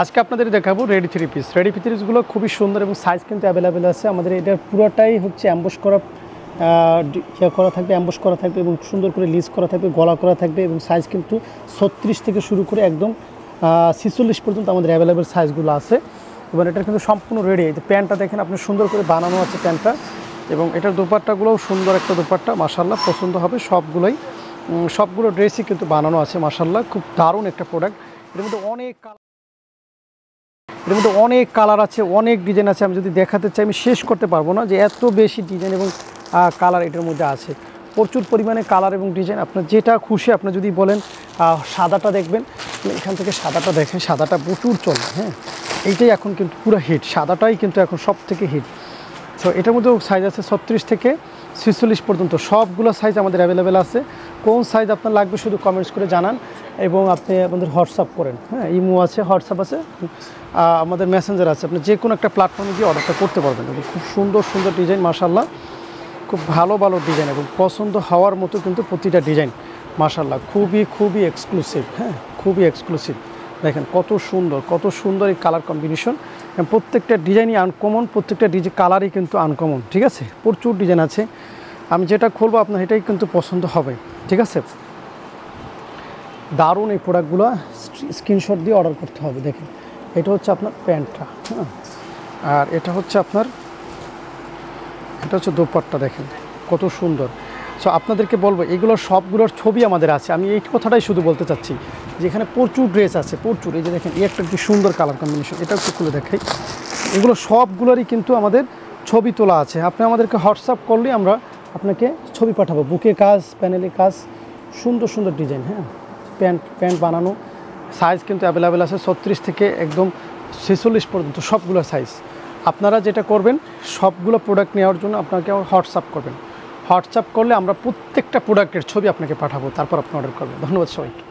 আজকে আপনাদের দেখাবো ready three piece. Ready three পিসগুলো খুবই সুন্দর এবং সাইজ কিন্তু অ্যাভেলেবেল আছে। আমাদের এটার পুরোটাই হচ্ছে অ্যাম্বস করা করা থাকবে, অ্যাম্বস করা থাকবে এবং সুন্দর করে লিজ করা থাকবে, গলা করা থাকবে এবং সাইজ কিন্তু 36 থেকে শুরু করে একদম 46 পর্যন্ত আমাদের অ্যাভেলেবেল সাইজগুলো আছে। এবং এটার কিন্তু সম্পূর্ণ রেডি। এই প্যান্টটা দেখেন আপনি সুন্দর করে বানানো আছে প্যান্টটা, এবং এটার দোপাট্টাগুলোও সুন্দর একটা দোপাট্টা, মাশাআল্লাহ পছন্দ হবে সবগুলো ড্রেসই কিন্তু বানানো আছে মাশাআল্লাহ। খুব দারুণ একটা প্রোডাক্ট। এর মধ্যে অনেক কালার আছে, অনেক ডিজাইন আছে। আমি যদি দেখাতে চাই আমি শেষ করতে পারবো না, যে এত বেশি ডিজাইন এবং কালার এটার মধ্যে আছে। প্রচুর পরিমাণে কালার এবং ডিজাইন। আপনার যেটা খুশি, আপনি যদি বলেন সাদাটা দেখবেন, এখান থেকে সাদাটা দেখেন, সাদাটা প্রচুর চলে। হ্যাঁ, এইটাই এখন কিন্তু পুরো হিট, সাদাটাই কিন্তু এখন সব থেকে হিট। সো এটার মধ্যেও সাইজ আছে 36 থেকে 46 পর্যন্ত, সবগুলো সাইজ আমাদের অ্যাভেলেবেল আছে। কোন সাইজ আপনার লাগবে শুধু কমেন্টস করে জানান, এবং আপনি আমাদের হোয়াটসঅ্যাপ করেন। হ্যাঁ, ইমো আছে, হোয়াটসঅ্যাপ আছে, আমাদের মেসেঞ্জার আছে। আপনি যে কোনো একটা প্ল্যাটফর্মে গিয়ে অর্ডারটা করতে পারবেন। এবং খুব সুন্দর সুন্দর ডিজাইন মাশাআল্লাহ, খুব ভালো ভালো ডিজাইন এবং পছন্দ হওয়ার মতো কিন্তু প্রতিটা ডিজাইন মাশাআল্লাহ খুবই এক্সক্লুসিভ। হ্যাঁ, খুবই এক্সক্লুসিভ। দেখেন কত সুন্দর এই কালার কম্বিনেশন। প্রত্যেকটা ডিজাইনই আনকমন, প্রত্যেকটা কালারই কিন্তু আনকমন। ঠিক আছে, প্রচুর ডিজাইন আছে। আমি যেটা খুলবো আপনার এটাই কিন্তু পছন্দ হবে। ঠিক আছে, দারুণ এই প্রোডাক্টগুলো স্ক্রিনশট দিয়ে অর্ডার করতে হবে। দেখেন, এটা হচ্ছে আপনার প্যান্টটা। হ্যাঁ, আর এটা হচ্ছে দোপাট্টা। দেখেন কত সুন্দর। সো আপনাদেরকে বলবো এগুলো সবগুলোর ছবি আমাদের আছে। আমি এই কথাটাই শুধু বলতে চাচ্ছি যে এখানে প্রচুর ড্রেস আছে, প্রচুর। এই যে দেখেন, এই একটা কি সুন্দর কালার কম্বিনেশন, এটা একটু খুলে দেখাই। এগুলো সবগুলোরই কিন্তু আমাদের ছবি তোলা আছে। আপনি আমাদেরকে হোয়াটসঅ্যাপ করলেই আমরা আপনাকে ছবি পাঠাবো। বুকে কাজ, প্যানেলে কাজ, সুন্দর ডিজাইন। হ্যাঁ, প্যান্ট বানানো, সাইজ কিন্তু অ্যাভেলেবেল আছে 36 থেকে একদম 46 পর্যন্ত সবগুলো সাইজ। আপনারা যেটা করবেন, সবগুলো প্রোডাক্ট নেওয়ার জন্য আপনাকে হোয়াটসঅ্যাপ করবেন। হোয়াটসঅ্যাপ করলে আমরা প্রত্যেকটা প্রোডাক্টের ছবি আপনাকে পাঠাবো, তারপর আপনি অর্ডার করবেন। ধন্যবাদ সবাইকে।